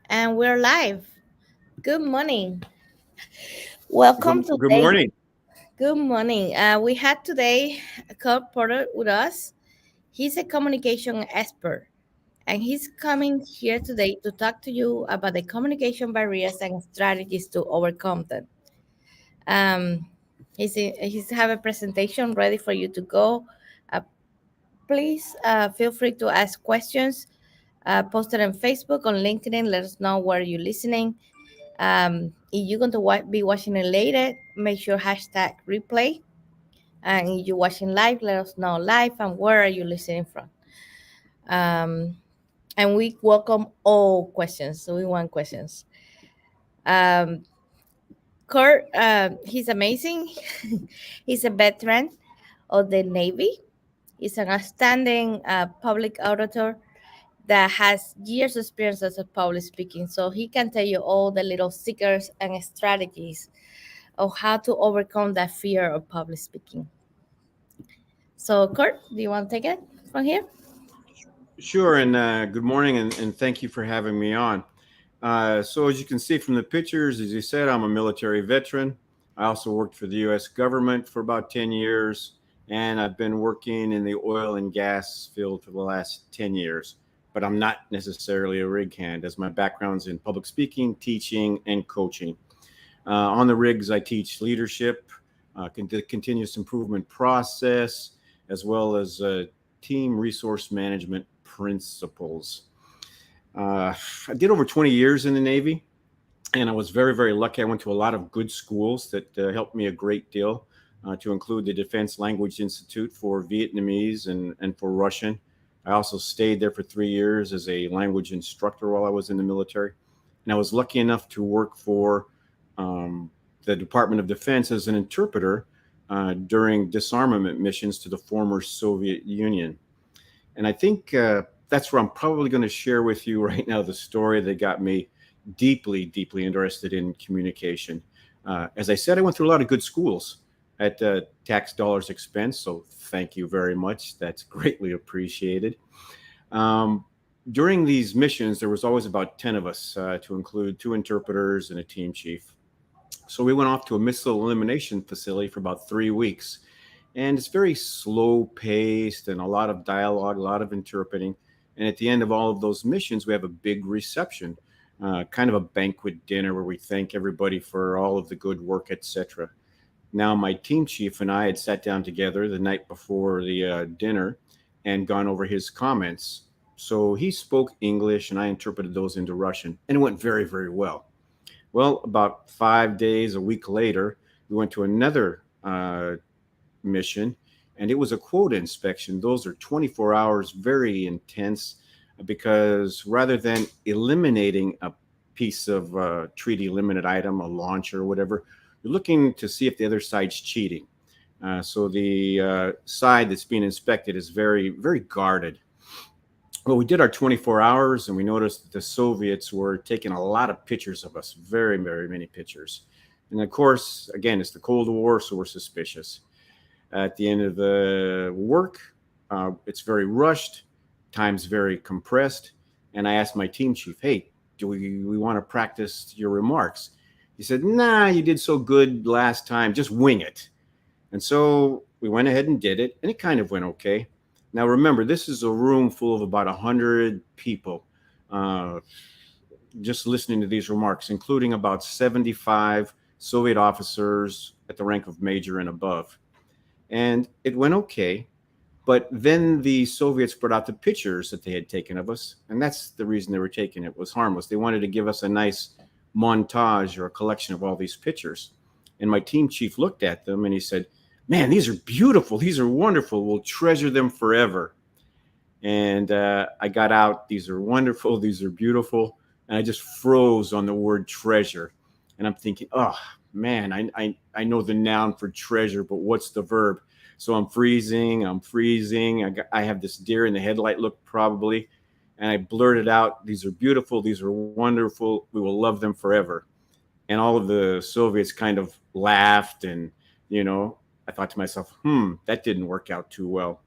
And we're live. Good morning. Welcome Good today. morning. Good morning. We had today Kurt Porter with us. He's a communication expert, and he's coming here today to talk to you about the communication barriers and strategies to overcome them. Um, he's have a presentation ready for you to go. Uh, please feel free to ask questions. Post it on Facebook, on LinkedIn. Let us know where you're listening. If you're going to be watching it later, make sure hashtag replay. And if you're watching live, let us know live and where are you listening from. Um, and we welcome all questions. So we want questions. Um, Kurt, he's amazing. He's a veteran of the Navy. He's an outstanding public auditor that has years of experience as a public speaking. So he can tell you all the little secrets and strategies of how to overcome that fear of public speaking. So, Kurt, do you want to take it from here? Sure, and good morning, and thank you for having me on. So, as you can see from the pictures, as you said, I'm a military veteran. I also worked for the U.S. government for about 10 years, and I've been working in the oil and gas field for the last 10 years. But I'm not necessarily a rig hand, as my background's in public speaking, teaching, and coaching. On the rigs, I teach leadership, the continuous improvement process, as well as team resource management principles. I did over 20 years in the Navy, and I was very, very lucky. I went to a lot of good schools that helped me a great deal, to include the Defense Language Institute for Vietnamese and for Russian. I also stayed there for 3 years as a language instructor while I was in the military. And I was lucky enough to work for um, the Department of Defense as an interpreter during disarmament missions to the former Soviet Union. And I think that's where I'm probably going to share with you right now the story that got me deeply, deeply interested in communication. As I said, I went through a lot of good schools at tax dollars expense. So thank you very much. That's greatly appreciated. Um, During these missions, there was always about 10 of us, to include two interpreters and a team chief. So we went off to a missile elimination facility for about 3 weeks. And it's very slow paced and a lot of dialogue, a lot of interpreting. And at the end of all of those missions, we have a big reception, kind of a banquet dinner where we thank everybody for all of the good work, etc. Now, my team chief and I had sat down together the night before the dinner and gone over his comments. So he spoke English and I interpreted those into Russian, and it went very, very well. Well, about 5 days, a week later, we went to another mission, and it was a quota inspection. Those are 24 hours, very intense, because rather than eliminating a piece of treaty limited item, a launcher or whatever, you're looking to see if the other side's cheating. So the side that's being inspected is very, very guarded. Well, we did our 24 hours and we noticed that the Soviets were taking a lot of pictures of us, very, very many pictures. And of course, again, it's the Cold War, so we're suspicious. At the end of the work, it's very rushed, time's very compressed. And I asked my team chief, hey, do we want to practice your remarks? He said, nah, you did so good last time, just wing it. And so we went ahead and did it, and it kind of went okay. Now, remember, this is a room full of about 100 people, uh, just listening to these remarks, including about 75 Soviet officers at the rank of major and above. And it went okay. But then the Soviets brought out the pictures that they had taken of us, and that's the reason they were taking it, was harmless. They wanted to give us a nice montage or a collection of all these pictures. And my team chief looked at them and he said, man, these are beautiful. These are wonderful. We'll treasure them forever. And I got out, these are wonderful. These are beautiful. And I just froze on the word treasure. And I'm thinking, oh, man, I know the noun for treasure, but what's the verb? So I'm freezing. I have this deer in the headlight look probably. And I blurted out, these are beautiful. These are wonderful. We will love them forever. And all of the Soviets kind of laughed. And, I thought to myself, that didn't work out too well.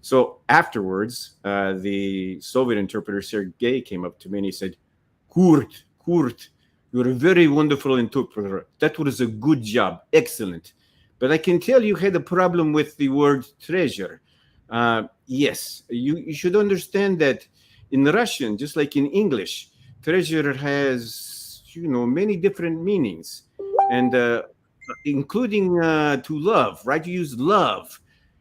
So afterwards, the Soviet interpreter, Sergei, came up to me and he said, Kurt, you're a very wonderful interpreter. That was a good job. Excellent. But I can tell you had a problem with the word treasure. Yes, you should understand that in Russian, just like in English, treasure has, many different meanings. And including to love, right? You use love.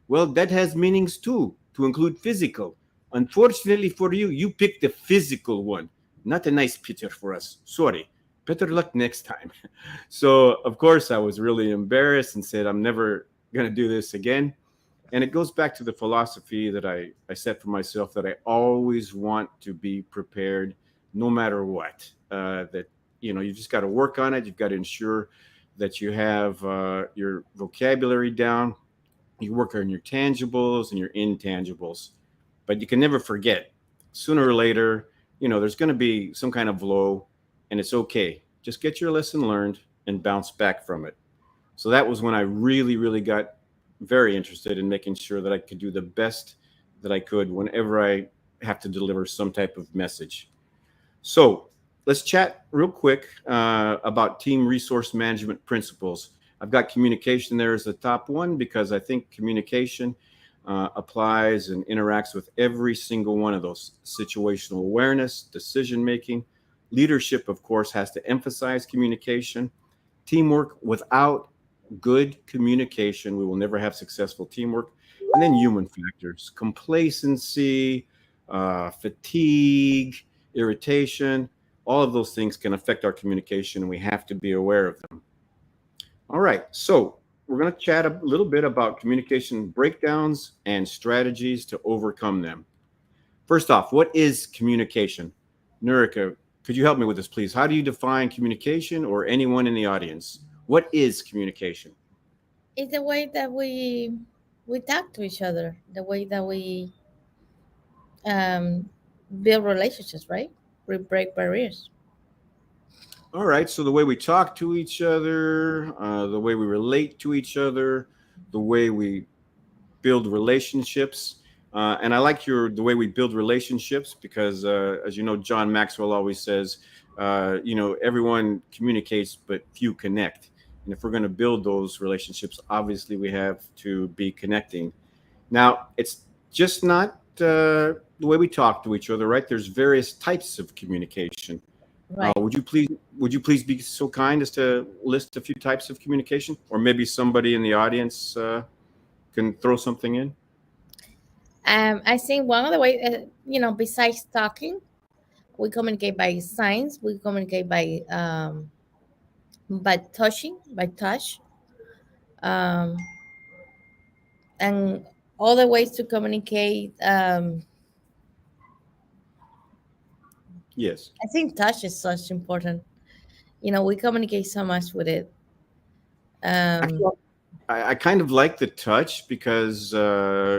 Well, that has meanings too, to include physical. Unfortunately for you, you picked the physical one. Not a nice picture for us. Sorry. Better luck next time. So, of course, I was really embarrassed and said, I'm never going to do this again. And it goes back to the philosophy that I set for myself that I always want to be prepared no matter what. That, you just got to work on it. You've got to ensure that you have your vocabulary down. You work on your tangibles and your intangibles, but you can never forget. Sooner or later, there's going to be some kind of low, and it's okay. Just get your lesson learned and bounce back from it. So that was when I really, really got very interested in making sure that I could do the best that I could whenever I have to deliver some type of message. So let's chat real quick about team resource management principles. I've got communication there as the top one because I think communication applies and interacts with every single one of those: situational awareness, decision making. Leadership, of course, has to emphasize communication. Teamwork, without good communication, we will never have successful teamwork. And then human factors: complacency, fatigue, irritation. All of those things can affect our communication, and we have to be aware of them. All right, so we're going to chat a little bit about communication breakdowns and strategies to overcome them. First off, what is communication? Nurika, could you help me with this, please? How do you define communication, or anyone in the audience? What is communication? It's the way that we talk to each other, the way that we um, build relationships, right? We break barriers. All right, so the way we talk to each other, the way we relate to each other, the way we build relationships. And I like the way we build relationships because, as you know, John Maxwell always says, everyone communicates, but few connect. And if we're going to build those relationships, obviously we have to be connecting. Now, it's just not the way we talk to each other, right? There's various types of communication. Right. Would you please be so kind as to list a few types of communication, or maybe somebody in the audience can throw something in? I think one of the ways, besides talking, we communicate by signs. We communicate by touching, by touch, um, and other ways to communicate. Yes. I think touch is such important. We communicate so much with it. Um, Actually, I kind of like the touch because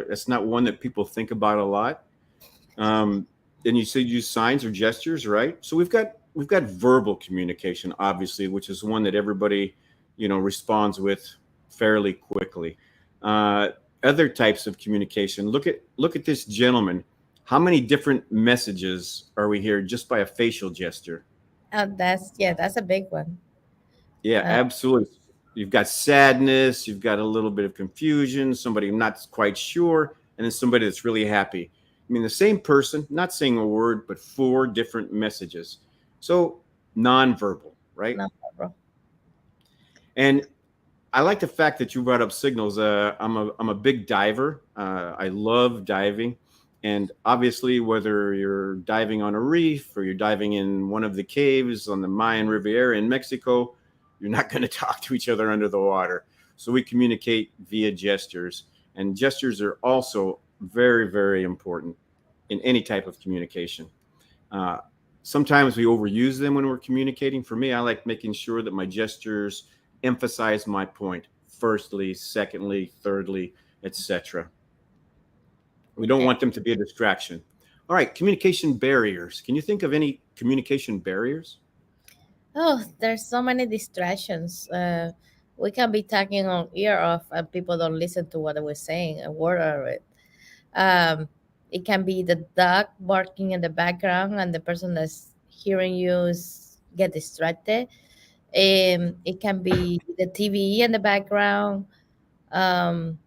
it's not one that people think about a lot. Um, and you said use signs or gestures, right? So we've got verbal communication, obviously, which is one that everybody responds with fairly quickly. Uh, Other types of communication. Look at this gentleman. How many different messages are we here just by a facial gesture? that's a big one. Yeah, Uh, absolutely. You've got sadness, you've got a little bit of confusion, somebody not quite sure, and then somebody that's really happy. I mean, the same person, not saying a word, but four different messages. So nonverbal, right? no, bro. And I like the fact that you brought up signals. I'm a big diver. I love diving, and obviously, whether you're diving on a reef or you're diving in one of the caves on the Mayan Riviera in Mexico, you're not going to talk to each other under the water. So we communicate via gestures, and gestures are also very, very important in any type of communication. Uh, Sometimes we overuse them when we're communicating. For me, I like making sure that my gestures emphasize my point firstly, secondly, thirdly, etc. We don't Eh, want them to be a distraction. All right, communication barriers. Can you think of any communication barriers? Oh, there's so many distractions. We can be talking on ear off, and people don't listen to what we're saying, a word of it. Um, it can be the dog barking in the background, and the person that's hearing you get distracted. It can be the TV in the background, um,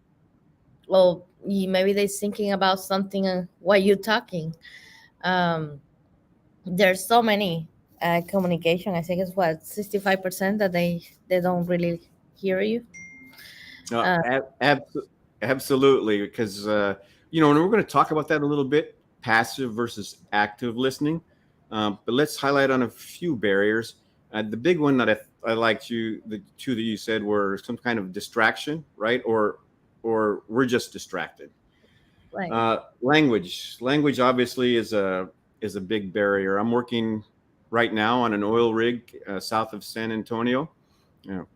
or maybe they're thinking about something while you're talking. Um, there's so many communication. I think it's what 65% that they don't really hear you. Uh, Uh, ab- ab- Absolutely, because and we're going to talk about that a little bit, passive versus active listening. But let's highlight on a few barriers. The big one that I liked the two that you said were some kind of distraction, right? Or we're just distracted. right. Language obviously is a big barrier. I'm working right now on an oil rig south of San Antonio,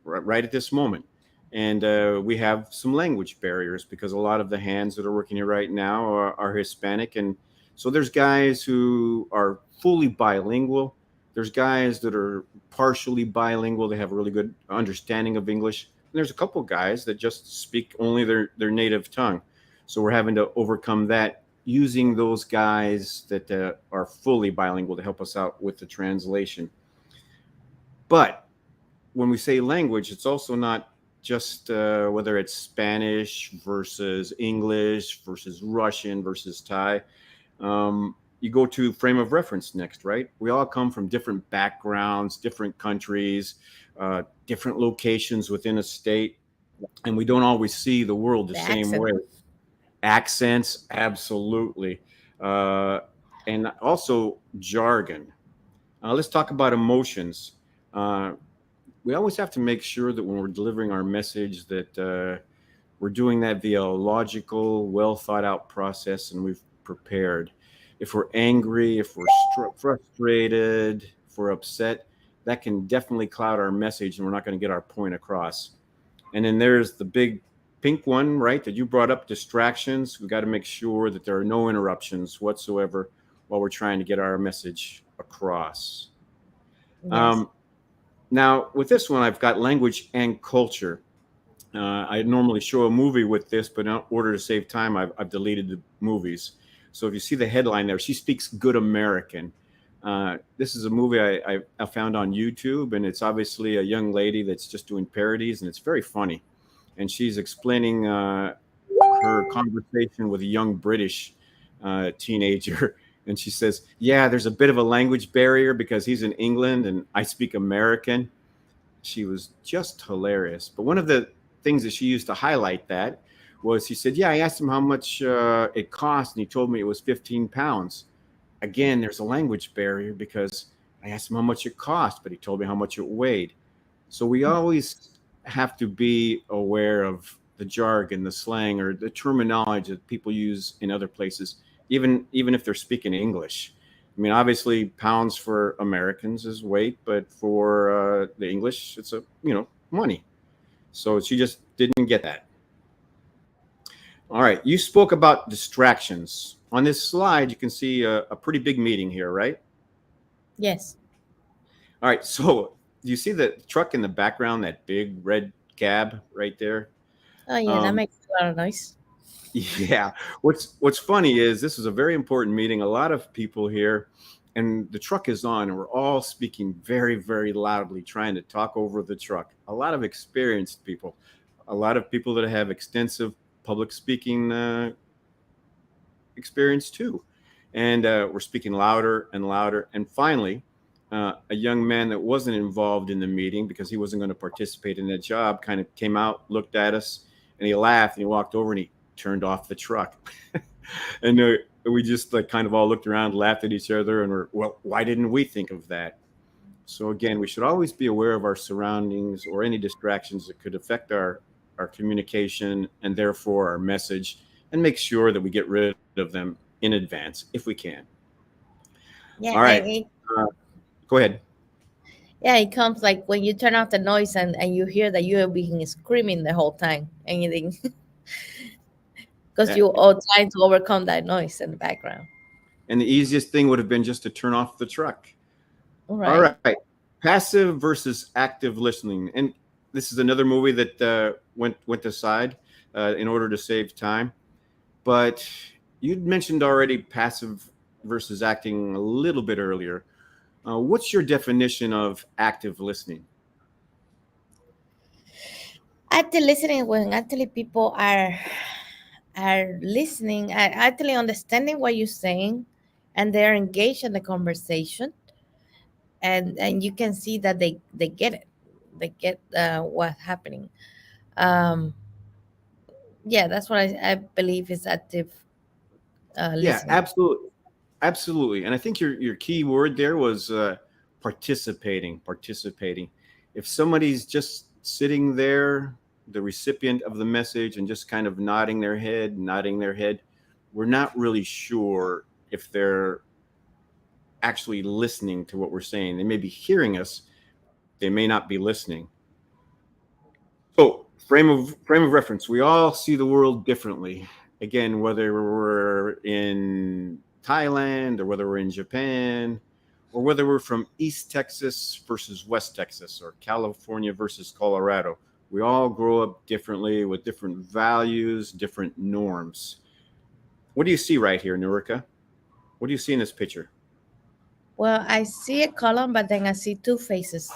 right at this moment. And we have some language barriers because a lot of the hands that are working here right now are Hispanic. And so there's guys who are fully bilingual. There's guys that are partially bilingual. They have a really good understanding of English. And there's a couple guys that just speak only their native tongue. So we're having to overcome that using those guys that are fully bilingual to help us out with the translation. But when we say language, it's also not just whether it's Spanish versus English versus Russian versus Thai. You go to frame of reference next, right? We all come from different backgrounds, different countries, different locations within a state, and we don't always see the world the The same accent. way. Accents, absolutely. Uh, and also jargon. Let's talk about emotions. Uh, we always have to make sure that when we're delivering our message that we're doing that via a logical, well thought out process and we've prepared. If we're angry, if we're frustrated, if we're upset, that can definitely cloud our message and we're not going to get our point across. And then there's the big pink one, right, that you brought up, distractions. We got to make sure that there are no interruptions whatsoever while we're trying to get our message across. Yes. Um, Now, with this one, I've got language and culture. I normally show a movie with this, but in order to save time, I've deleted the movies. So if you see the headline there, she speaks good American. This is a movie I found on YouTube, and it's obviously a young lady that's just doing parodies, and it's very funny. And she's explaining her conversation with a young British teenager. And she says, "Yeah, there's a bit of a language barrier because he's in England and I speak American." She was just hilarious. But one of the things that she used to highlight that was he said, "Yeah, I asked him how much it cost, and he told me it was 15 pounds." Again, there's a language barrier because I asked him how much it cost, but he told me how much it weighed. So we always have to be aware of the jargon, the slang, or the terminology that people use in other places, even if they're speaking English. I mean, obviously, pounds for Americans is weight, but for the English, it's money. So she just didn't get that. All right, you spoke about distractions. On this slide, you can see a pretty big meeting here, right? Yes. All right, so do you see the truck in the background, that big red cab right there? Oh yeah, that Um, makes a lot of noise. yeah. What's funny is this is a very important meeting. A lot of people here, and the truck is on, and we're all speaking very, very loudly, trying to talk over the truck. A lot of experienced people, a lot of people that have extensive public speaking experience too. And we're speaking louder and louder. And finally, a young man that wasn't involved in the meeting because he wasn't going to participate in that job kind of came out, looked at us, and he laughed and he walked over and he turned off the truck. And we just like kind of all looked around, laughed at each other, and we're, well, why didn't we think of that? So again, we should always be aware of our surroundings or any distractions that could affect our communication and therefore our message, and make sure that we get rid of them in advance if we can. All Yeah, right, and uh, go ahead. yeah, it comes like when you turn off the noise and you hear that you are being screaming the whole time, and you think because you A- are trying to overcome that noise in the background. And the easiest thing would have been just to turn off the truck. All All right. right, passive versus active listening, and this is another movie that went aside in order to save time. But you'd mentioned already passive versus acting a little bit earlier. What's your definition of active listening? Active listening, when actually people are listening, are actually understanding what you're saying, and they're engaged in the conversation, and you can see that they get it, they get what's happening. Um, yeah, that's what I believe is active Yeah, listening. absolutely, absolutely. And I think your key word there was participating. Participating. If somebody's just sitting there, the recipient of the message, and just kind of nodding their head, we're not really sure if they're actually listening to what we're saying. They may be hearing us, but they may not be listening. So, frame of reference. We all see the world differently. Again, whether we're in Thailand or whether we're in Japan or whether we're from East Texas versus West Texas or California versus Colorado, we all grow up differently with different values, different norms. What do you see right here, Nurika? What do you see in this picture? Well, I see a column, but then I see two faces.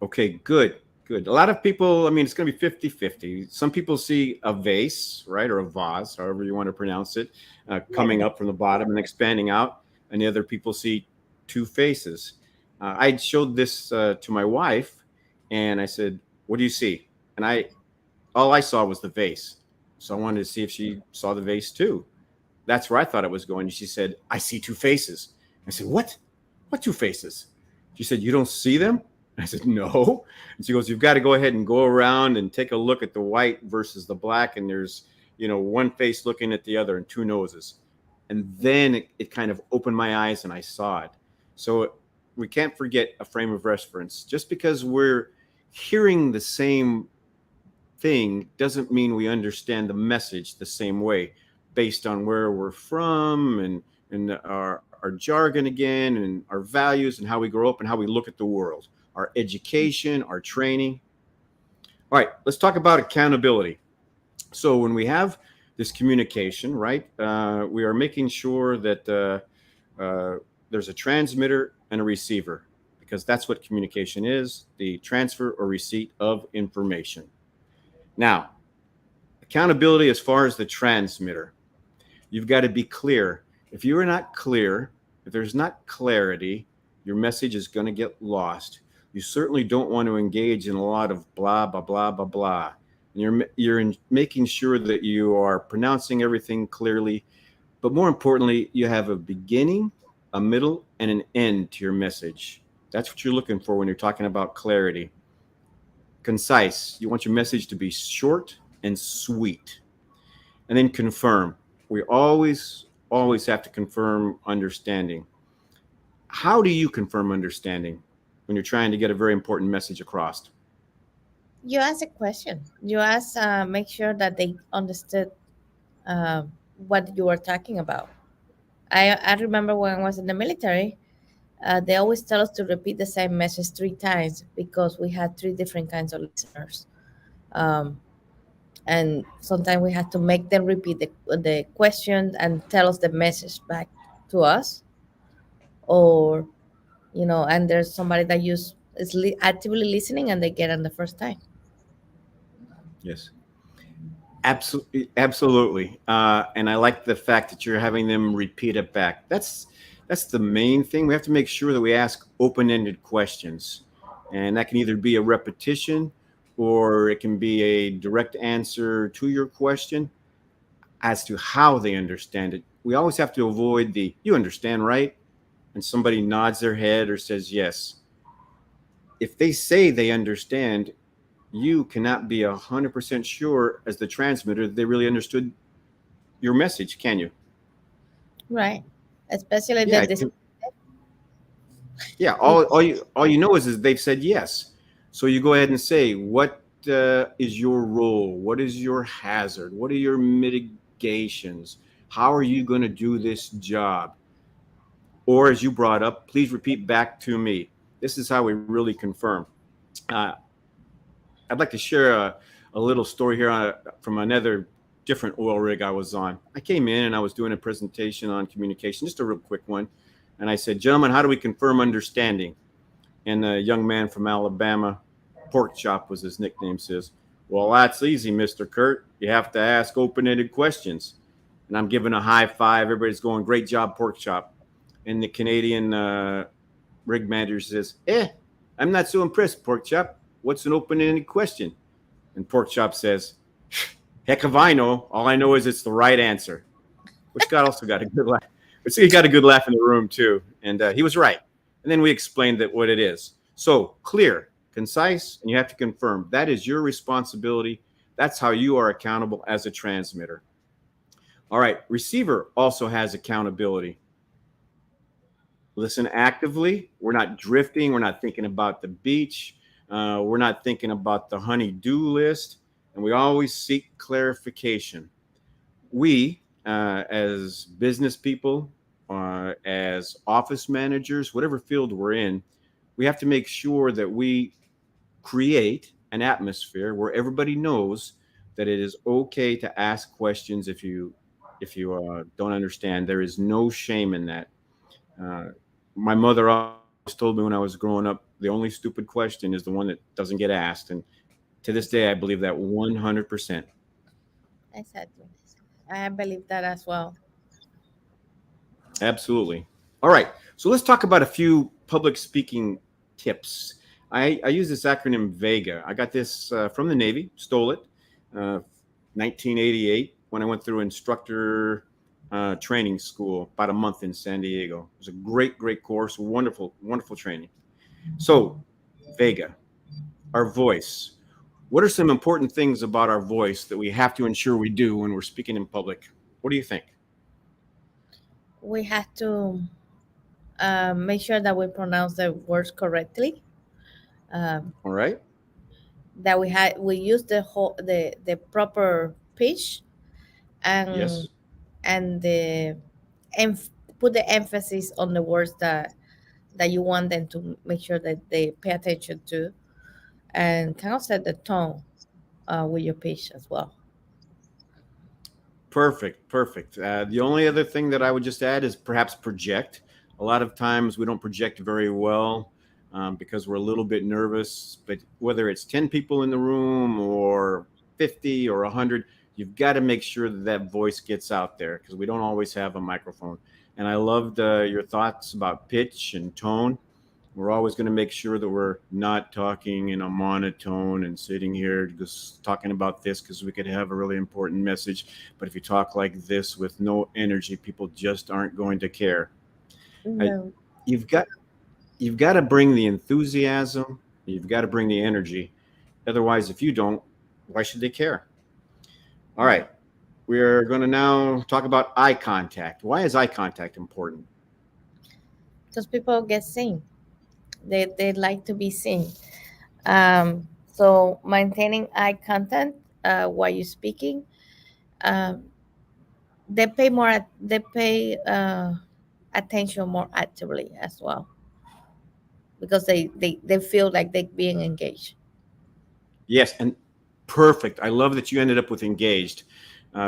Okay, good, good. A lot of people, I mean, it's going to be 50-50. Some people see a vase, right, or a vase, however you want to pronounce it, Yeah, coming up from the bottom and expanding out. And the other people see two faces. I showed this to my wife and I said, "What do you see?" And all I saw was the vase. So I wanted to see if she saw the vase too. That's where I thought it was going. She said, "I see two faces." I said, "What? What two faces?" She said, "You don't see them?" I said, "No." And she goes, "You've got to go ahead and go around and take a look at the white versus the black. And there's, one face looking at the other and two noses." And then it kind of opened my eyes and I saw it. So we can't forget a frame of reference. Just because we're hearing the same thing doesn't mean we understand the message the same way based on where we're from and our jargon again and our values and how we grow up and how we look at the world, our education, our training. All right, let's talk about accountability. So when we have this communication, right, we are making sure that there's a transmitter and a receiver because that's what communication is, the transfer or receipt of information. Now, accountability as far as the transmitter. You've got to be clear. If you are not clear, if there's not clarity, your message is going to get lost. You certainly don't want to engage in a lot of blah, blah, blah, blah, blah. And you're making sure that you are pronouncing everything clearly. But more importantly, you have a beginning, a middle, and an end to your message. That's what you're looking for when you're talking about clarity. Concise. You want your message to be short and sweet. And then confirm. We always have to confirm understanding. How do you confirm understanding when you're trying to get a very important message across? you ask a question. You ask, make sure that they understood uh, what you were talking about. I remember when I was in the military, they always tell us to repeat the same message three times because we had three different kinds of listeners. Um, and sometimes we had to make them repeat the question and tell us the message back to us, or and there's somebody that actively listening and they get on the first time. Yes, absolutely, absolutely. And I like the fact that you're having them repeat it back. That's the main thing. We have to make sure that we ask open-ended questions, and that can either be a repetition or it can be a direct answer to your question as to how they understand it. We always have to avoid the "you understand, right?" and somebody nods their head or says yes. If they say they understand, you cannot be 100% sure as the transmitter that they really understood your message, can you? Right. Especially Yeah, that this. yeah. Yeah. All you know is they've said yes. So you go ahead and say, what is your role? What is your hazard? What are your mitigations? How are you going to do this job? Or as you brought up, please repeat back to me. This is how we really confirm. Uh, I'd like to share a little story here from another different oil rig I was on. I came in and I was doing a presentation on communication, just a real quick one. And I said, "Gentlemen, how do we confirm understanding?" And a young man from Alabama, Pork Chop was his nickname, says, "Well, that's easy, Mr. Kurt. You have to ask open ended questions." And I'm giving a high five. Everybody's going, "Great job, Pork Chop." And the Canadian rig manager says, I'm not so impressed, Pork Chop. What's an open ended question? And Pork Chop says, "Heck if I know. All I know is it's the right answer," which got also got a good laugh. Which he got a good laugh in the room too, and he was right. And then we explained that what it is. So clear, concise, and you have to confirm. That is your responsibility. That's how you are accountable as a transmitter. All right, receiver also has accountability. Listen actively. We're not drifting. We're not thinking about the beach. We're not thinking about the honey-do list. And we always seek clarification. We, as business people, as office managers, whatever field we're in, we have to make sure that we create an atmosphere where everybody knows that it is okay to ask questions if you don't understand. There is no shame in that. Uh, my mother always told me when I was growing up, the only stupid question is the one that doesn't get asked, and to this day, I Exactly. believe that 100%. Exactly. I believe that as well. Absolutely. All right. So let's talk about a few public speaking tips. I use this acronym VEGA. I got this from the Navy, stole it, uh, 1988, when I went through instructor training school, about a month in San Diego. It was a great, great course, wonderful, wonderful training. So, VEGA, our voice. What are some important things about our voice that we have to ensure we do when we're speaking in public? What do you think? We have to make sure that we pronounce the words correctly. Um, All right. we use the proper pitch, and Yes. and the emph- put the emphasis on the words that you want them to make sure that they pay attention to, and kind of set the tone with your pitch as well. Perfect, perfect. The only other thing that I would just add is perhaps project. A lot of times we don't project very well because we're a little bit nervous. But whether it's 10 people in the room or 50 or 100, you've got to make sure that that voice gets out there because we don't always have a microphone. And I loved your thoughts about pitch and tone. We're always going to make sure that we're not talking in a monotone and sitting here just talking about this because we could have a really important message. But if you talk like this with no energy, people just aren't going to care. Uh, No. you've got you've got to bring the enthusiasm. You've got to bring the energy. Otherwise, if you don't, why should they care? All Yeah. right. We're going to now talk about eye contact. Why is eye contact important? Because people get seen. They like to be seen. Um, so maintaining eye contact while you're speaking, um, they pay attention more actively as well, because they feel like they're being engaged. Yes, and perfect. I love that you ended up with engaged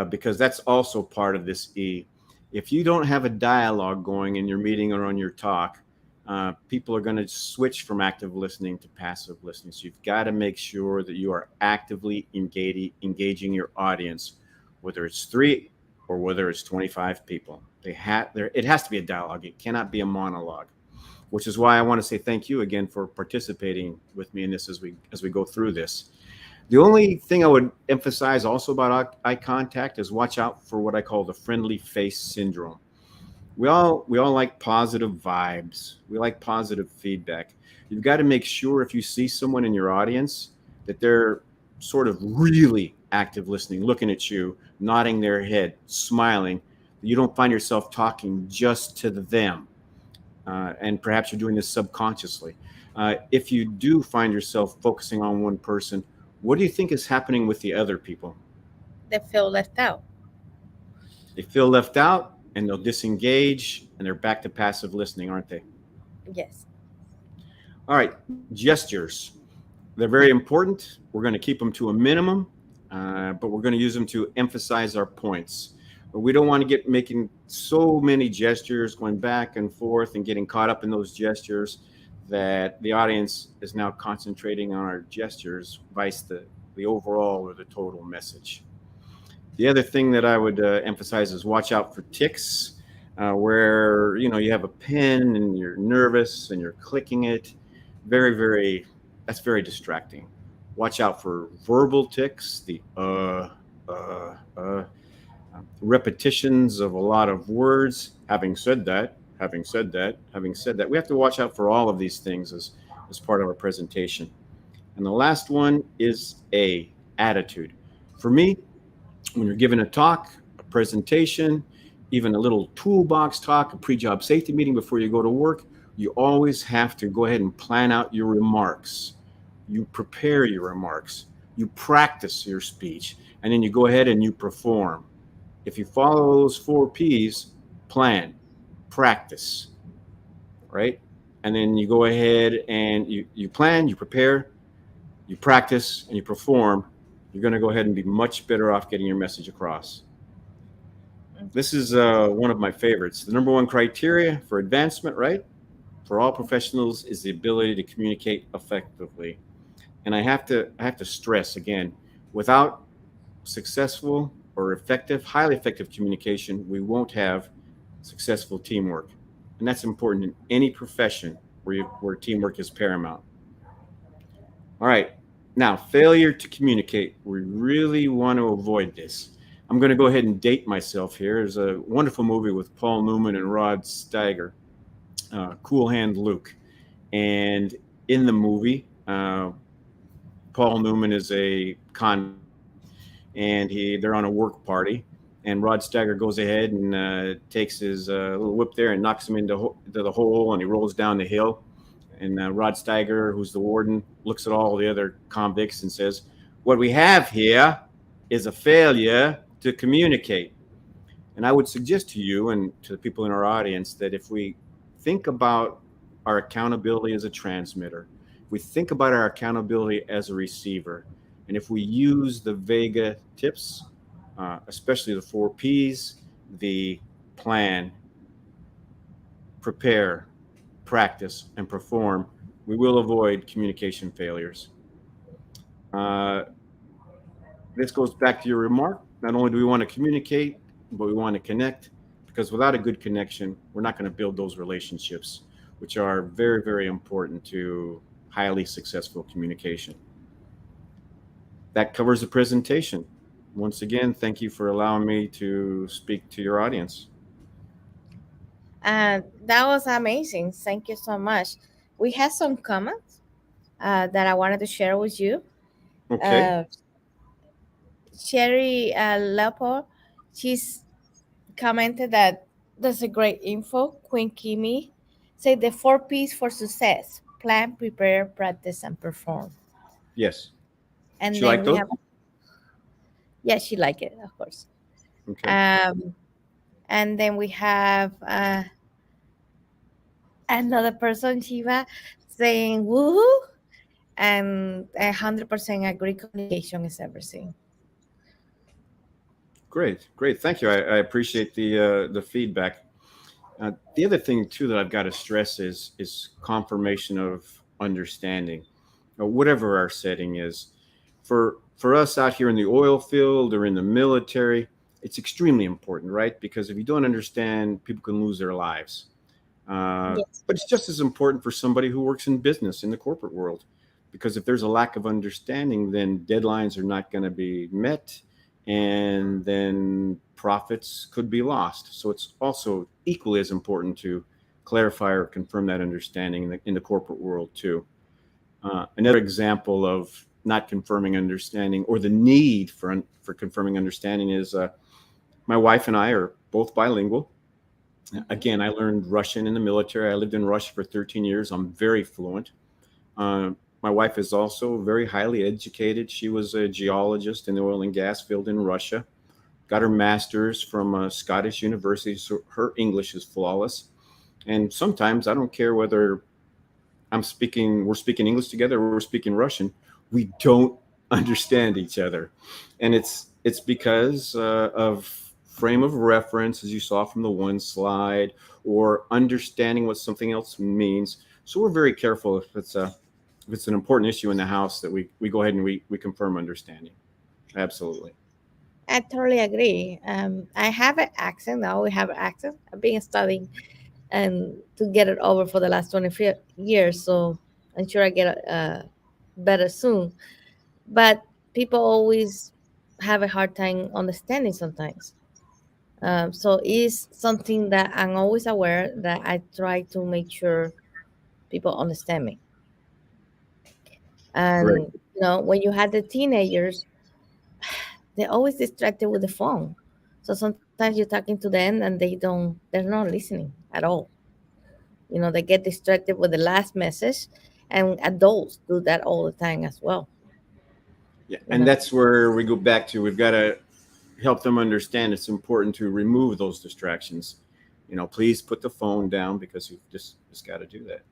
because that's also part of this E. If you don't have a dialogue going in your meeting or on your talk, people are going to switch from active listening to passive listening. So you've got to make sure that you are actively engaging your audience, whether it's three or whether it's 25 people. It has to be a dialogue. It cannot be a monologue, which is why I want to say thank you again for participating with me in this as we go through this. The only thing I would emphasize also about eye contact is watch out for what I call the friendly face syndrome. We all like positive vibes. We like positive feedback. You've got to make sure if you see someone in your audience that they're sort of really active listening, looking at you, nodding their head, smiling. You don't find yourself talking just to them, and perhaps you're doing this subconsciously. If you do find yourself focusing on one person, what do you think is happening with the other people? They feel left out. They feel left out and they'll disengage and they're back to passive listening, aren't they? Yes. All right, gestures. They're very important. We're going to keep them to a minimum, but we're going to use them to emphasize our points. But we don't want to get making so many gestures going back and forth and getting caught up in those gestures that the audience is now concentrating on our gestures vice the overall or the total message. The other thing that I would emphasize is watch out for tics, where you have a pen and you're nervous and you're clicking it. That's very distracting. Watch out for verbal tics, the repetitions of a lot of words. Having said that, having said that, having said that, we have to watch out for all of these things as part of our presentation. And the last one is attitude. For me, when you're giving a talk, a presentation, even a little toolbox talk, a pre-job safety meeting before you go to work, you always have to go ahead and plan out your remarks. You prepare your remarks. You practice your speech, and then you go ahead and you perform. If you follow those 4 P's, plan, practice, right? And then you go ahead and you plan, you prepare, you practice, and you perform, you're going to go ahead and be much better off getting your message across. This is one of my favorites. The number one criteria for advancement, right, for all professionals is the ability to communicate effectively. And I have to stress again, without successful or effective, highly effective communication, we won't have successful teamwork. And that's important in any profession where teamwork is paramount. All right. Now, failure to communicate. We really want to avoid this. I'm going to go ahead and date myself here. There's a wonderful movie with Paul Newman and Rod Steiger, Cool Hand Luke. And in the movie, Paul Newman is a convict, and they're on a work party, and Rod Steiger goes ahead and takes his little whip there and knocks him into the hole, and he rolls down the hill. And Rod Steiger, who's the warden, looks at all the other convicts and says, "What we have here is a failure to communicate." And I would suggest to you and to the people in our audience that if we think about our accountability as a transmitter, if we think about our accountability as a receiver, and if we use the Vega tips, especially the 4 P's, the plan, prepare, practice, and perform, we will avoid communication failures. Uh, this goes back to your remark. Not only do we want to communicate, but we want to connect, because without a good connection, we're not going to build those relationships, which are very, very important to highly successful communication. That covers the presentation. Once again, thank you for allowing me to speak to your audience. And that was amazing. Thank you so much. We have some comments that I wanted to share with you. Okay, Uh, Sherry Leopold, she's commented that that's a great info. Queen Kimi said the 4 P's for success: plan, prepare, practice, and perform. yes. And She then like we those? have, yeah, she like it, of course. Okay, Um, and then we have another person, Shiva, saying woohoo, and 100% agree. Communication is everything. great, great. Thank you. I appreciate the feedback. The other thing too that I've got to stress is confirmation of understanding, whatever our setting is. For us out here in the oil field or in the military, it's extremely important, right? Because if you don't understand, people can lose their lives. Yes. But it's just as important for somebody who works in business in the corporate world, because if there's a lack of understanding, then deadlines are not going to be met, and then profits could be lost. So it's also equally as important to clarify or confirm that understanding in the corporate world too. Another example of not confirming understanding or the need for confirming understanding is my wife and I are both bilingual. Again, I learned Russian in the military. I lived in Russia for 13 years. I'm very fluent. Uh, my wife is also very highly educated. She was a geologist in the oil and gas field in Russia, got her master's from a Scottish university, so her English is flawless. And sometimes I don't care whether we're speaking English together or we're speaking Russian, we don't understand each other. And it's because of frame of reference, as you saw from the one slide, or understanding what something else means. So we're very careful if it's an important issue in the house that we go ahead and we confirm understanding. Absolutely. I totally agree. I have an accent now. We have an accent. I've been studying and to get it over for the last 23 years. So I'm sure I get better soon. But people always have a hard time understanding sometimes. So it's something that I'm always aware that I try to make sure people understand me. Great. And when you had the teenagers, they're always distracted with the phone. So sometimes you're talking to them and they're not listening at all. They get distracted with the last message, and adults do that all the time as well. Yeah, You and know, that's where we go back to. We've got to help them understand it's important to remove those distractions. Please put the phone down because you've just got to do that.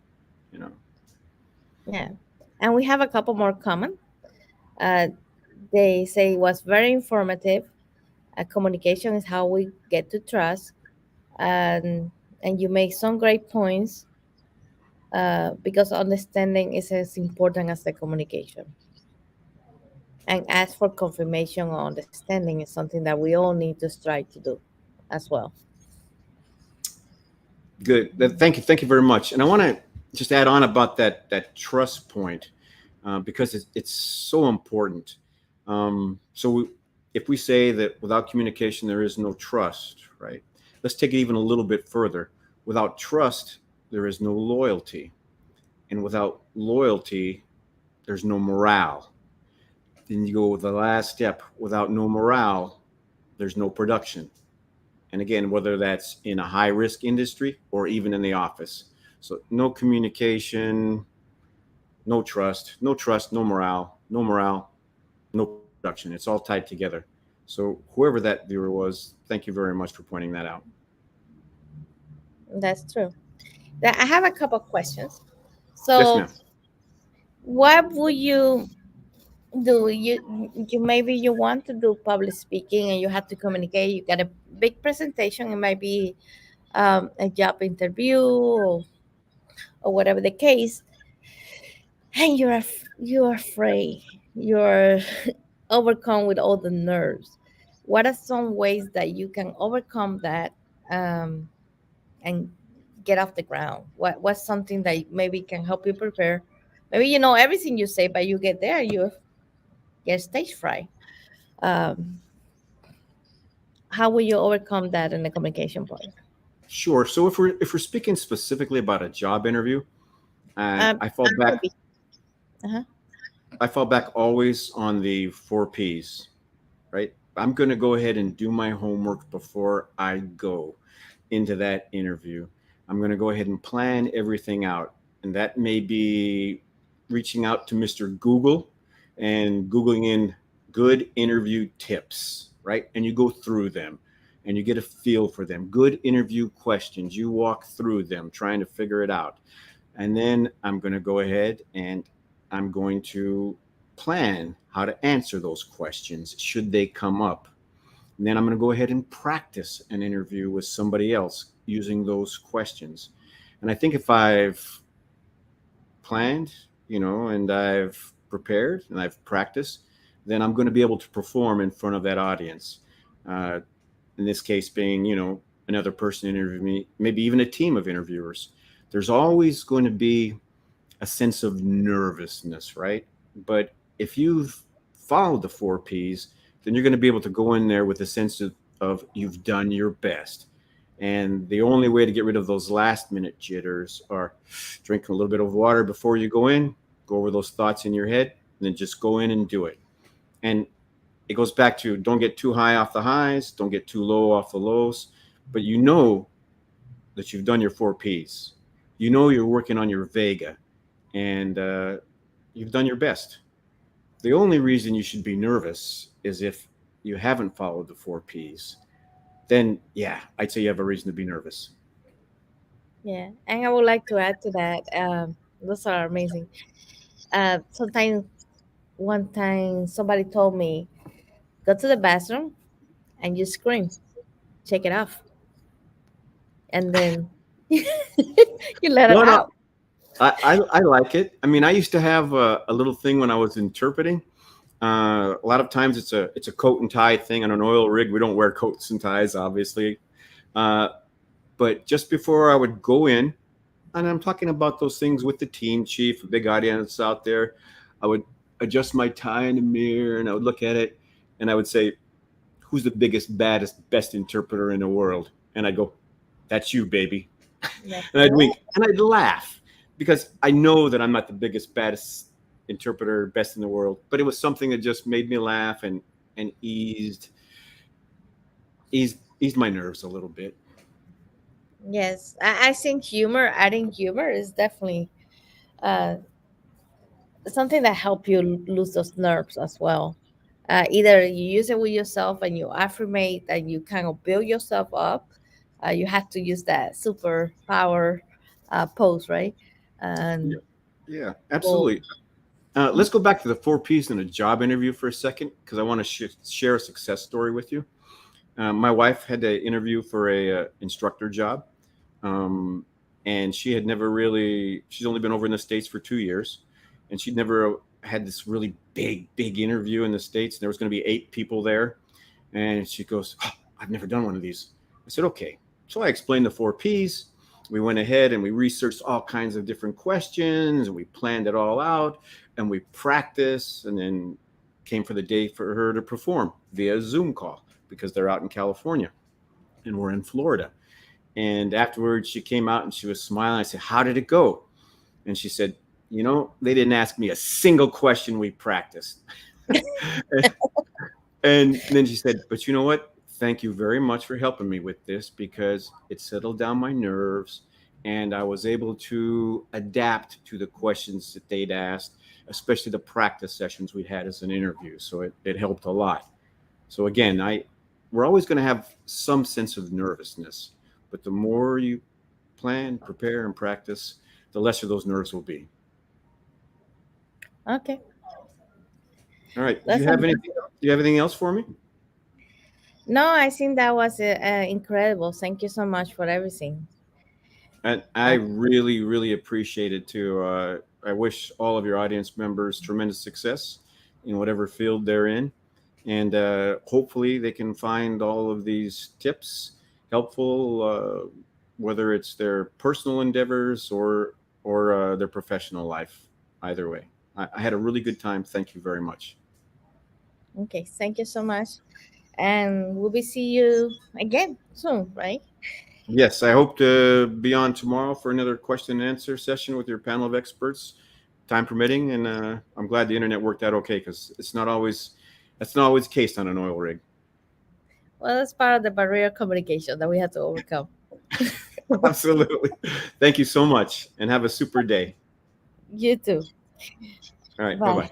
You know. yeah. And we have a couple more comment. Uh, they say it was very informative. Communication is how we get to trust, and you make some great points because understanding is as important as the communication. And ask for confirmation or understanding is something that we all need to strive to do as well. Good. Thank you very much. And I want to just add on about that trust point because it's so important. If we say that without communication there is no trust, right? Let's take it even a little bit further. Without trust, there is no loyalty, and without loyalty, there's no morale. Then you go with the last step. Without no morale, there's no production. And again, whether that's in a high risk industry or even in the office. So, no communication, no trust, no morale, no morale, no production. It's all tied together. So, whoever that viewer was, thank you very much for pointing that out. That's true. I have a couple of questions. Yes, So, ma'am. what would you do? You maybe you want to do public speaking and you have to communicate. You got a big presentation. It might be a job interview or whatever the case, and you're afraid. You're overcome with all the nerves. What are some ways that you can overcome that um, and get off the ground? What's something that maybe can help you prepare? Maybe you know everything you say, but you get there, you get stage fright. Um, how will you overcome that in the communication part? Sure. So, if we're speaking specifically about a job interview, I fall back Maybe. Uh-huh. I fall back always on the four P's, right? I'm going to go ahead and do my homework before I go into that interview. I'm going to go ahead and plan everything out. And that may be reaching out to Mr. Google and Googling in good interview tips, right? And you go through them and you get a feel for them. Good interview questions. You walk through them trying to figure it out. And then I'm going to go ahead and I'm going to plan how to answer those questions should they come up. And then I'm going to go ahead and practice an interview with somebody else using those questions. And I think if I've planned, and I've prepared and I've practiced, then I'm going to be able to perform in front of that audience. Uh, in this case, being, another person interviewing me, maybe even a team of interviewers. There's always going to be a sense of nervousness, right? But if you've followed the four P's, then you're going to be able to go in there with a sense of you've done your best. And the only way to get rid of those last minute jitters are drinking a little bit of water before you go in, go over those thoughts in your head, and then just go in and do it. And it goes back to don't get too high off the highs, don't get too low off the lows, but you know that you've done your four P's. You know you're working on your Vega, and you've done your best. The only reason you should be nervous is if you haven't followed the four P's. Then, yeah, I'd say you have a reason to be nervous. Yeah, and I would like to add to that. Those are amazing. Sometimes one time somebody told me, go to the bathroom and you scream. check it off, and then you let it No, no, out. I like it. I mean, I used to have a little thing when I was interpreting. A lot of times it's a coat and tie thing on an oil rig. We don't wear coats and ties, obviously. Uh, but just before I would go in, and I'm talking about those things with the team chief, a big audience out there, I would adjust my tie in the mirror and I would look at it and I would say, "Who's the biggest, baddest, best interpreter in the world?" And I'd go, "That's you, baby." That's And I'd it. wink and I'd laugh because I know that I'm not the biggest, baddest interpreter, best in the world, but it was something that just made me laugh and eased my nerves a little bit. Yes, I think humor, adding humor, is definitely uh, something that help you lose those nerves as well. Either you use it with yourself and you affirmate and you kind of build yourself up. You have to use that superpower pose, right? Yeah, And yeah, go. absolutely. Let's go back to the four P's in a job interview for a second because I want to share a success story with you. My wife had to interview for a instructor job, um, and she had never really. She's only been over in the States for 2 years, and she'd never had this really big interview in the States. And there was going to be 8 people there, and she goes, "Oh, I've never done one of these." I said, "Okay." So I explained the four P's. We went ahead and we researched all kinds of different questions and we planned it all out and we practiced and then came for the day for her to perform via Zoom call because they're out in California and we're in Florida. And afterwards, she came out and she was smiling. I said, "How did it go?" And she said, "They didn't ask me a single question we practiced." And then she said, "But you know what? Thank you very much for helping me with this because it settled down my nerves and I was able to adapt to the questions that they'd asked, especially the practice sessions we had as an interview. So it helped a lot." So again, we're always going to have some sense of nervousness, but the more you plan, prepare, and practice, the lesser those nerves will be. Okay, All right. Do you that's have anything? Do you have anything else for me? no. I think that was incredible. Thank you so much for everything. And I really, really appreciate it too. I wish all of your audience members tremendous success in whatever field they're in, and hopefully they can find all of these tips helpful, whether it's their personal endeavors or their professional life. Either way, I had a really good time. Thank you very much. Okay, thank you so much, and we'll be see you again soon, right? Yes, I hope to be on tomorrow for another question and answer session with your panel of experts, time permitting. And I'm glad the internet worked out okay because that's not always the case on an oil rig. Well, that's part of the barrier communication that we have to overcome. Absolutely. Thank you so much, and have a super day. You too. All right, bye Bye.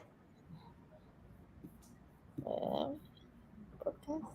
bye. Uh, podcast.